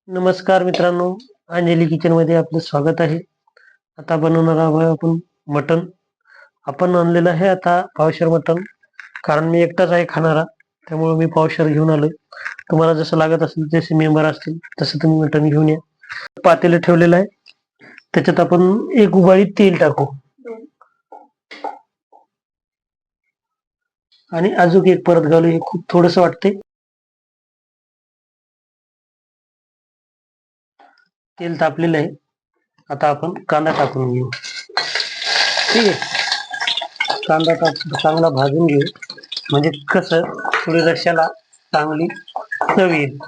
नमस्कार मित्रांनो, अंजली किचन मध्ये आपलं स्वागत आहे. आता बनवणार आहोत आपण मटन. आपण आणलेलं आहे आता पावशेर मटन, कारण मी एकटाच आहे खाणारा, त्यामुळे मी पावशेर घेऊन आलोय. तुम्हाला जसं लागत असेल, जसे मेंबर असतील तसं तुम्ही मटन घेऊन या. पातेलं ठेवलेलं आहे, त्याच्यात आपण एक उबाळी तेल टाकू आणि अजून एक परत घालू. हे खूप थोडस वाटते. तेल तापलेलं आहे, आता आपण कांदा टाकून घेऊ. ठीक आहे, कांदा चांगला भाजून घेऊ, म्हणजे कसं थोडी रश्याला चांगली चव येईल.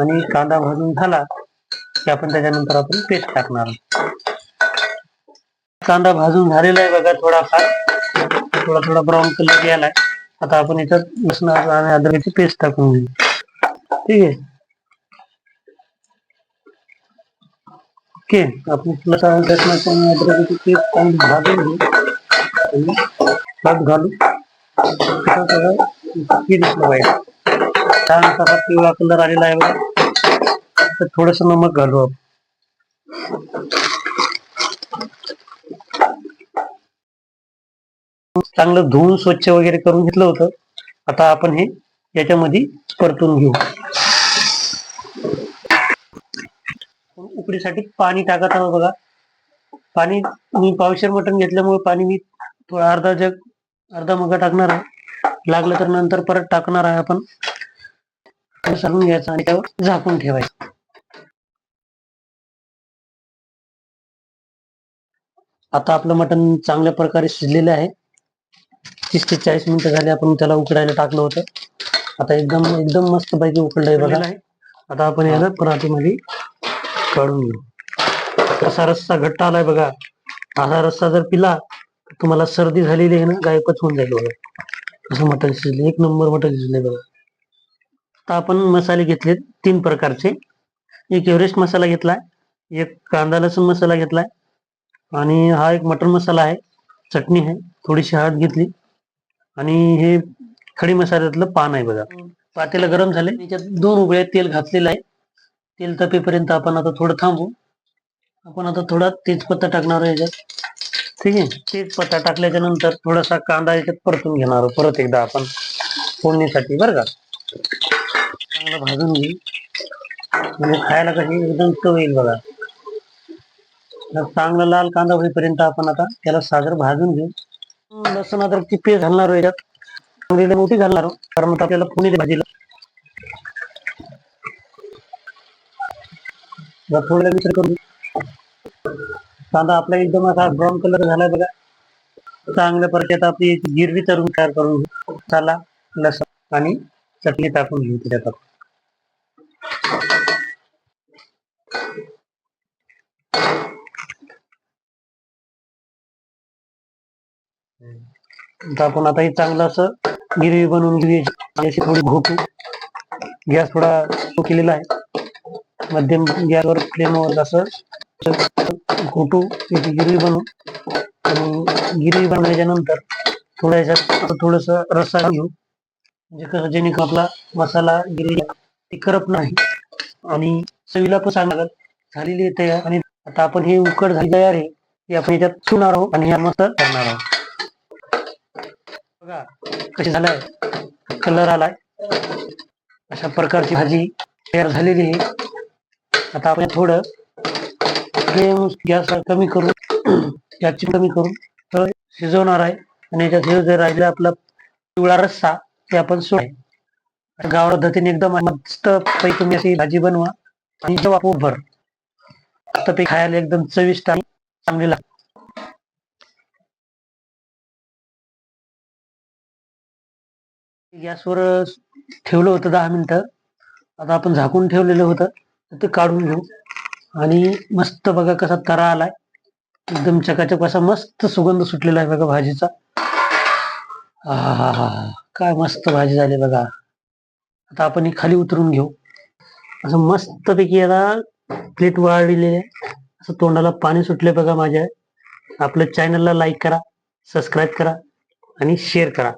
आणि कांदा भाजून झाला की आपण त्याच्यानंतर आपण पेस्ट टाकणार. कांदा भाजून झालेला आहे बघा, थोडा थोडा ब्राऊन कलर यायलाय. आता आपण याच्यात लसूण आणि अद्रकची पेस्ट टाकून घेऊ. ठीक आहे, ओके. आपण लसणाची आणि अद्रकची पेस्ट चांगली भाजून घेऊ आणि त्यात घालू. दिसलं पाहिजे छान असा पिवळा कलर आलेला आहे बघा. तर थोडस नमक घालू आपण. चांगलं धुवून स्वच्छ वगैरे करून घेतलं होतं. आता आपण हे याच्यामध्ये परतून घेऊ. उकडीसाठी पाणी टाकत आहोत बघा. पाणी मी पावशेर मटण घेतल्यामुळे पाणी मी थोडा अर्धा मग टाकणार आहे. लागलं तर नंतर परत टाकणार आहे आपण. सांगून घ्यायचं आणि त्यावर झाकून ठेवायचं. आता आपलं मटण चांगल्या प्रकारे शिजलेलं आहे. 30 ते 40 मिनिटं झाले आपण त्याला उकडायला टाकलं होतं. आता एकदम एकदम मस्त पैकी उकळलंय बघा. आता आपण याला परातीमध्ये काढून घेऊ. असा रस्सा घट्ट आलाय बघा. असा रस्सा जर पिला तर तुम्हाला सर्दी झालेली आहे ना, गायबच होऊन जाईल बघा. असं मटण शिजले, एक नंबर मटण शिजले बघा. आता आपण मसाले घेतले 3 प्रकारचे. एक एव्हरेस्ट मसाला घेतलाय, एक कांदा लसूण मसाला घेतलाय आणि हा एक मटन मसाला आहे. चटणी आहे, थोडीशी हळद घेतली आणि हे खडी मसाल्यातलं पान आहे बघा. पातेलं गरम झाले, त्याच्यात 2 उकळ्या तेल घातलेलं आहे. तेल तपेपर्यंत आपण आता थोडं थांबू. आपण आता थोडा तेजपत्ता टाकणार आहे याच्यात. ठीक आहे, तेजपत्ता टाकल्याच्या नंतर थोडासा कांदा याच्यात परतून घेणार परत एकदा आपण फोडणीसाठी बरं का. चांगलं भाजून घेऊ, म्हणजे खायला कशी एकदम चव येईल बघा. चांगला लाल कांदा होईपर्यंत आपण आता त्याला साजर भाजून घेऊ. लसूण अद्रकची पेस्ट घालणार याच्यात, चांगली मोठी घालणार, कारण आता आपल्याला फोडणी भाजीला. थोडं मिक्सर करू. कांदा आपला एकदम असा ब्राऊन कलर झालाय बघा. चांगल्या प्रकारे आता आपली गिरवी तयार करून घेऊ. चला, लसूण आणि चटणी टाकून घेऊ त्याच्यात. आपण आता हे चांगलं असं गिरवी बनवून घेऊ. अशी थोडी घोटू. गॅस थोडा केलेला आहे, मध्यम गॅसवर फ्लेमवर असं घोटू याची गिरवी बनवू. आणि गिरवी बनवल्याच्या नंतर थोड्या ह्याच्यात थोडस रस्सा घेऊ, म्हणजे कसं जेणेकरून आपला मसाला गिरवी ती करप नाही आणि चवीला पण चांगलं झालेली तयार. आणि आता आपण हे उकड झाली तयार आहे, ती आपण याच्यात ठेवणार आहोत आणि ह्या मस्त करणार आहोत. बघा कशी झालाय, कलर आलाय. अशा प्रकारची भाजी तयार झालेली आहे. आता आपण थोडं फ्लेम गॅस कमी करून गॅसची कमी करून तर शिजवणार आहे. आणि याच्यात हे जर राहिलं आपला पिवळा रस्सा ते आपण सोडाय. गावरान पद्धतीने एकदम मस्त पैकी तुम्ही अशी भाजी बनवा आणि जेव्हा पोटभर तर ते खायला एकदम चविष्ट आणि चांगली लागते. गॅसवर ठेवलं होतं 10 मिनिटं. आता आपण झाकून ठेवलेलं होतं ते काढून घेऊ. आणि मस्त बघा कसा तरा आलाय, एकदम चकाचक असा मस्त सुगंध सुटलेला आहे बघा भाजीचा. हा, काय मस्त भाजी झाली बघा. आता आपण ही खाली उतरून घेऊ. असं मस्त पैकी याला प्लेट वाढलेली आहे, असं तोंडाला पाणी सुटले बघा माझ्या. आपल्या चॅनलला लाईक करा, सबस्क्राईब करा आणि शेअर करा.